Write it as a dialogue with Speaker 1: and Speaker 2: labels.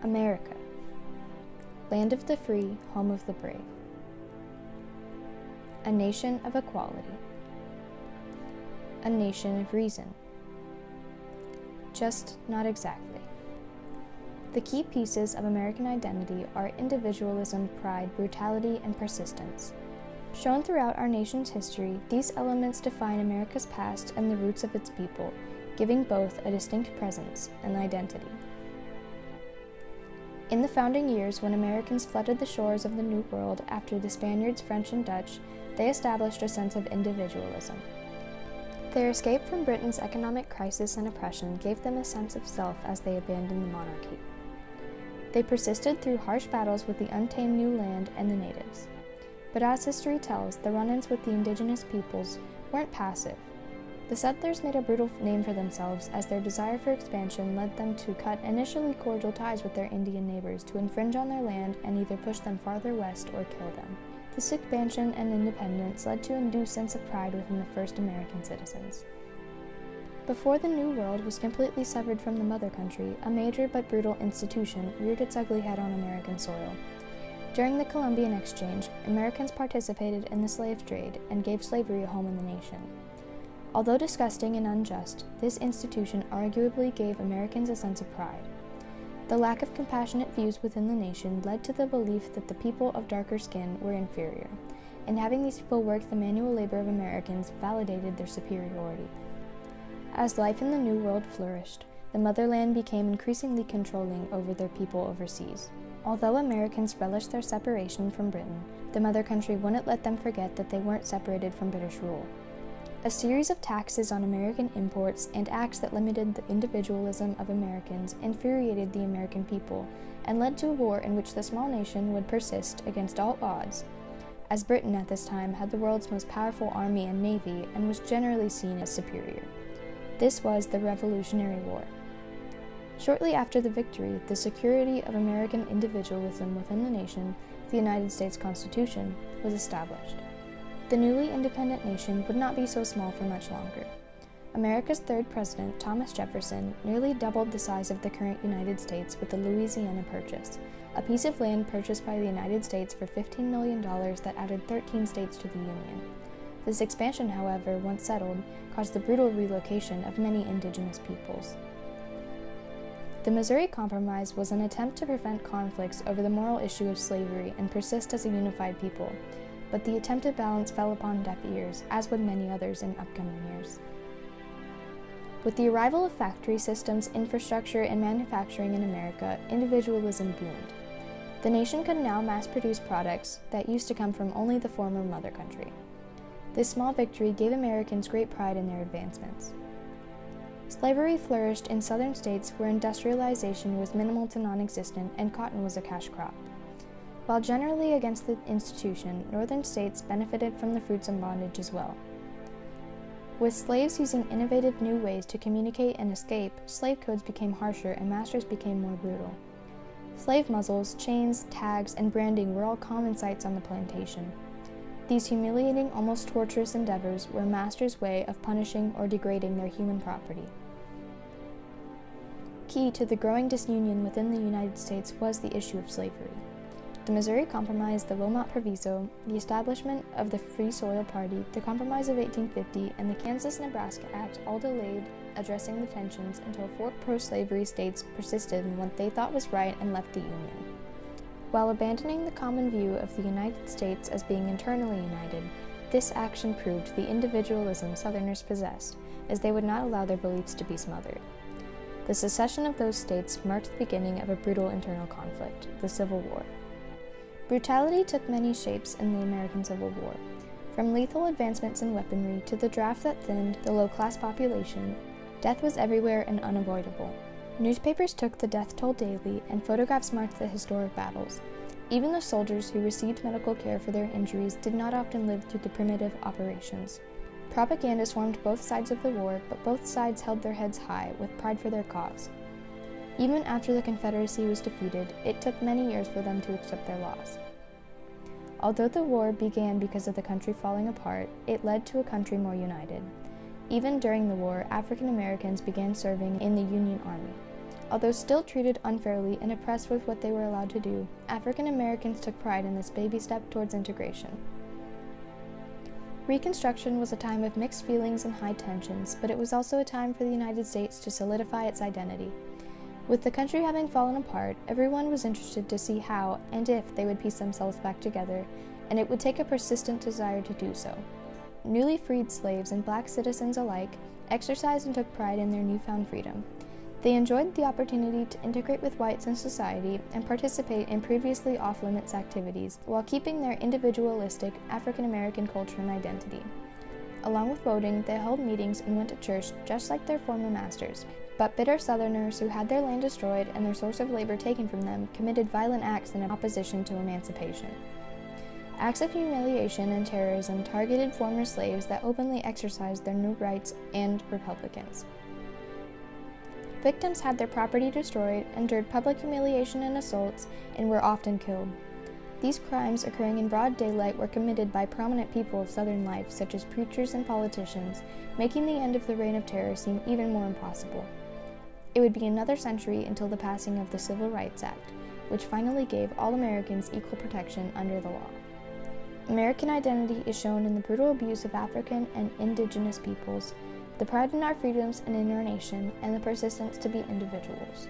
Speaker 1: America, land of the free, home of the brave. A nation of equality. A nation of reason. Just not exactly. The key pieces of American identity are individualism, pride, brutality, and persistence. Shown throughout our nation's history, these elements define America's past and the roots of its people, giving both a distinct presence and identity. In the founding years, when Americans flooded the shores of the New World after the Spaniards, French, and Dutch, they established a sense of individualism. Their escape from Britain's economic crisis and oppression gave them a sense of self as they abandoned the monarchy. They persisted through harsh battles with the untamed new land and the natives. But as history tells, the run-ins with the indigenous peoples weren't passive. The settlers made a brutal name for themselves as their desire for expansion led them to cut initially cordial ties with their Indian neighbors to infringe on their land and either push them farther west or kill them. This expansion and independence led to an undue sense of pride within the first American citizens. Before the New World was completely severed from the mother country, a major but brutal institution reared its ugly head on American soil. During the Columbian Exchange, Americans participated in the slave trade and gave slavery a home in the nation. Although disgusting and unjust, this institution arguably gave Americans a sense of pride. The lack of compassionate views within the nation led to the belief that the people of darker skin were inferior, and having these people work the manual labor of Americans validated their superiority. As life in the New World flourished, the motherland became increasingly controlling over their people overseas. Although Americans relished their separation from Britain, the mother country wouldn't let them forget that they weren't separated from British rule. A series of taxes on American imports and acts that limited the individualism of Americans infuriated the American people and led to a war in which the small nation would persist against all odds, as Britain at this time had the world's most powerful army and navy and was generally seen as superior. This was the Revolutionary War. Shortly after the victory, the security of American individualism within the nation, the United States Constitution, was established. The newly independent nation would not be so small for much longer. America's third president, Thomas Jefferson, nearly doubled the size of the current United States with the Louisiana Purchase, a piece of land purchased by the United States for $15 million that added 13 states to the Union. This expansion, however, once settled, caused the brutal relocation of many indigenous peoples. The Missouri Compromise was an attempt to prevent conflicts over the moral issue of slavery and persist as a unified people, but the attempted balance fell upon deaf ears, as would many others in upcoming years. With the arrival of factory systems, infrastructure, and manufacturing in America, individualism boomed. The nation could now mass-produce products that used to come from only the former mother country. This small victory gave Americans great pride in their advancements. Slavery flourished in southern states where industrialization was minimal to non-existent and cotton was a cash crop. While generally against the institution, northern states benefited from the fruits of bondage as well. With slaves using innovative new ways to communicate and escape, slave codes became harsher and masters became more brutal. Slave muzzles, chains, tags, and branding were all common sights on the plantation. These humiliating, almost torturous endeavors were masters' way of punishing or degrading their human property. Key to the growing disunion within the United States was the issue of slavery. The Missouri Compromise, the Wilmot Proviso, the establishment of the Free Soil Party, the Compromise of 1850, and the Kansas-Nebraska Act all delayed addressing the tensions until 4 pro-slavery states persisted in what they thought was right and left the Union. While abandoning the common view of the United States as being internally united, this action proved the individualism Southerners possessed, as they would not allow their beliefs to be smothered. The secession of those states marked the beginning of a brutal internal conflict, the Civil War. Brutality took many shapes in the American Civil War, from lethal advancements in weaponry to the draft that thinned the low-class population. Death was everywhere and unavoidable. Newspapers took the death toll daily, and photographs marked the historic battles. Even the soldiers who received medical care for their injuries did not often live through the primitive operations. Propaganda swarmed both sides of the war, but both sides held their heads high, with pride for their cause. Even after the Confederacy was defeated, it took many years for them to accept their loss. Although the war began because of the country falling apart, it led to a country more united. Even during the war, African Americans began serving in the Union Army. Although still treated unfairly and oppressed with what they were allowed to do, African Americans took pride in this baby step towards integration. Reconstruction was a time of mixed feelings and high tensions, but it was also a time for the United States to solidify its identity. With the country having fallen apart, everyone was interested to see how and if they would piece themselves back together, and it would take a persistent desire to do so. Newly freed slaves and black citizens alike exercised and took pride in their newfound freedom. They enjoyed the opportunity to integrate with whites in society and participate in previously off-limits activities while keeping their individualistic African American culture and identity. Along with voting, they held meetings and went to church just like their former masters. But bitter Southerners who had their land destroyed and their source of labor taken from them committed violent acts in opposition to emancipation. Acts of humiliation and terrorism targeted former slaves that openly exercised their new rights and Republicans. Victims had their property destroyed, endured public humiliation and assaults, and were often killed. These crimes, occurring in broad daylight, were committed by prominent people of Southern life, such as preachers and politicians, making the end of the Reign of Terror seem even more impossible. It would be another century until the passing of the Civil Rights Act, which finally gave all Americans equal protection under the law. American identity is shown in the brutal abuse of African and indigenous peoples, the pride in our freedoms and in our nation, and the persistence to be individuals.